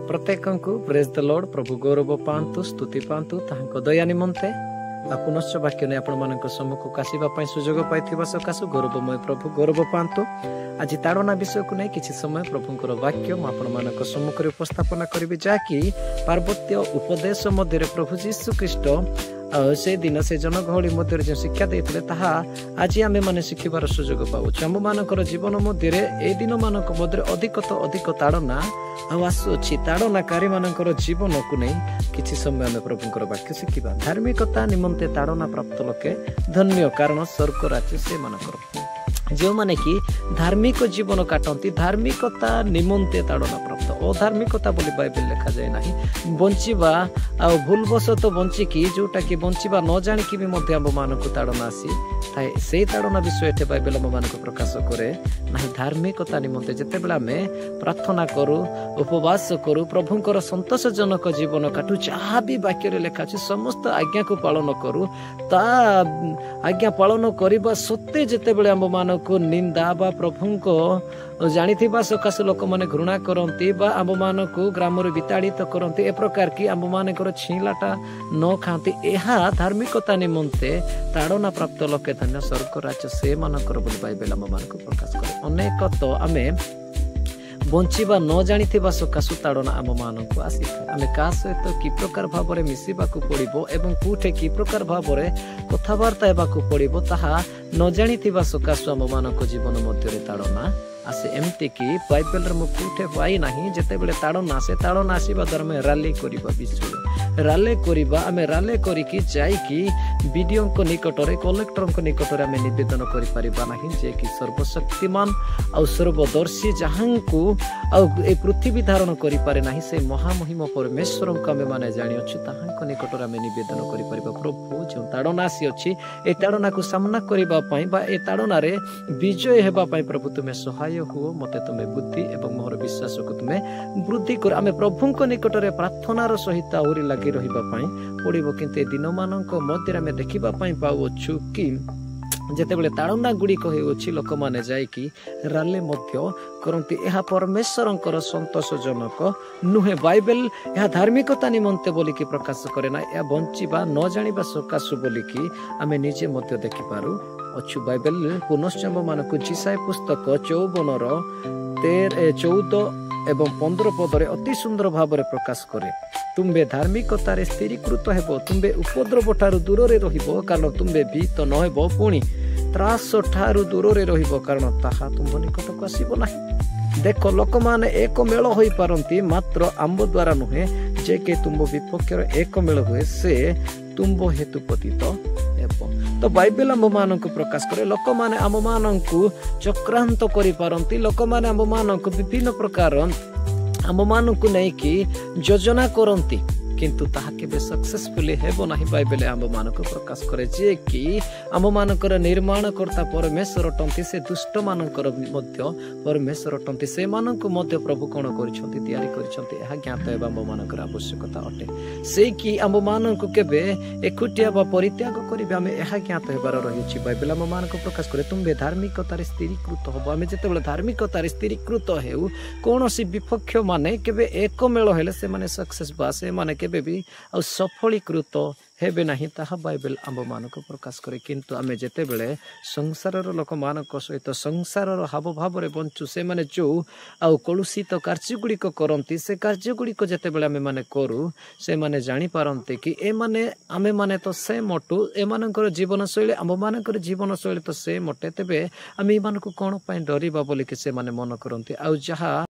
प्रत्येक praise the Lord प्रभु गौरव पांतु स्तुति पांतु तांको दया निमंते पुनश्च वाक्य नहीं आपण सम्मुख आसवाई सुजोग पाई सकाशु गौरवमय प्रभु गौरव पांतु। आज ताड़ना विषय को नहीं किसी समय प्रभुंर वाक्य मुझे सम्मुख उपस्थापन करी जहाँकि पार्वत्य उपदेश मध्य प्रभु जीशु ख्रीस्ट से दिन से जनगहली मध्य जो शिक्षा देते आज आम मैंने शिखबार सुजोग पाऊँ। आम मान जीवन मध्य ए दिन मान मध्य अधिक तो अधिक ताड़ना आसुच्छी ताड़नाकारी मान जीवन को नहीं किसी समय आम प्रभुंर वाक्य शिखा। धार्मिकता निमंते ताड़ना प्राप्त लोके धन्य कारण स्वर्ग राज्य से मानकर जो माने कि धार्मिक जीवन काटती धार्मिकता निमंते ताड़ना प्राप्त अधार्मिकता बोली बाइबल लिखा जाए ना बंचवा आ भूलवशत बंचिकी जोटा कि बंचवा न जाणिकी भी आम मान को ताड़ना आसी थाए से ताड़ना विषय बाइबल आम मान प्रकाश करे ना धार्मिकता निमंते जिते बेला आम प्रार्थना करूँ उपवास करूँ प्रभुंर संतोषजनक जीवन काटू जहाँ भी वाक्य लिखा अच्छे समस्त आज्ञा को पालन करूँ ता आज्ञा पालन करने सत्ते जिते बेले आम मान को निंदा बा प्रभु को जानी सकाश लोक मैंने घृणा करती आम मान को ग्राम विताड़ित करती ए प्रकार की आम मान छिलाटा न खाती यह धार्मिकता निमंते ताड़ना प्राप्त लोके धन्य स्वर्ग राज्य से मानकर बाइबल आम मान को प्रकाश करे। अनेक तो आमे बंचवा न जानी सकाशु ताड़ना आम मान को आसी आम क्या सहित कि प्रकार भाव में मिसवा पड़ो एवं कौटे कि प्रकार भाव में कथबार्ता पड़ो ताहा न जानी सकाशु आम मान जीवन मध्य ताड़ना आसे एमती कि बाइबल मुझे पाई ना जिते बड़े ताड़ना आसे ताड़ना आसवा द्वारा आम राली करवा विश्व राले करवा आम राले करके जाइकी बीडीओ निकट कलेक्टर निकट आम नवेदन कर जे कि सर्वशक्तिमान आ सर्वदर्शी जहाँ को पृथ्वी धारण करें ना से महामहिम परमेश्वर को आम मैंने जानिछु ताहां निकट आम नवेदन कर प्रभु जो ताड़ना आसी अच्छी ए ताड़ना को सामना करने ताड़ना विजय होगापाई प्रभु तुम्हें सहाय हुओ मते तुम्हें बुद्धि एवं मोर विश्वास को तुम्हें वृद्धि कर आम प्रभु निकट में प्रार्थनार सहित आहरी लगी रही पड़ो किंतु दिन मान मध्य आम देखा पाऊँ कि जितेबले ताड़ना गुड़िक हो लोक मैंने जाकि राले करती यह परमेश्वर संतोषजनक नुहे बाइबल यह धार्मिकता निमंते बोलिकी प्रकाश करे ना यह बंचवा न जाना सकाशु बोलिकी आम निजे मध्य देखिपारू अच्छु। बाइबल पुनश्च मान को जिसाय पुस्तक 54:14 एवं 15 पदरे अति सुंदर भाव में प्रकाश करे तुम्बे धार्मिकतार स्थिरीकृत हेबो तुम्बे उपद्रव ठारू दूर रहिबो कारण तुम्बे भीत न हेबो पुणी त्रास ठारू दूर रहिबो कारण ताहा तुम निकटक आसीबो नाही। देख लोक माने एक मेल होई पारंती मात्र आंब द्वारा नुहे जे के तुम विपक्ष एक मेल हुए से तुम हेतु पतित हेबो। तो बाइबल आम मान को प्रकाश करे लोक माने आम मान को चक्रांत करि पारंती लोक माने आम मान को विभिन्न प्रकार आम मान को नहीं कि योजना करती किंतु ताहा केबे सक्सेसफुली हेबो नाही। बाइबल आम मान को प्रकाश करे जे कि आम मानकर निर्माण करता परमेश्वर अटंती से दुष्ट मानकर मध्य परमेश्वर अटंती से मानक मध्य प्रभु कौन करिसंती तैयारी करिसंती यह ज्ञात हेबा आम मानकर आवश्यकता अटे से कि आम मानक केबे एकुटिया बा परित्याग करिबे आम यह ज्ञात हेबार रहिछि। बाइबल आम मान को प्रकाश करे तुम्बे धार्मिकतार स्थिरीकृत हबो आम जेतेबेले धार्मिकतार स्थिरीकृत हेउ कोनोसी विपक्ष माने केबे एक मेल हेले से माने सक्सेस बा से माने केबे भी आ सफलीकृत हेबे नहीं ताहा बाइबल आम मान को प्रकाश करे किंतु आम जेते बेले संसार लोक मान सहित संसार हाव भाव में बंचु से माने जो आउ कलुषित कार्यगुड़िक करती से कार्यगुड़िक जेते बेले आम माने करू से माने जानी पारंते कि ए माने आमे माने तो से मटू एमानकर जीवन शैली आम मानकर जीवन शैली तो से मटे तेबे आम एमानकु कोन पई डरिबा बोली कि से माने मन करंती आउ जहा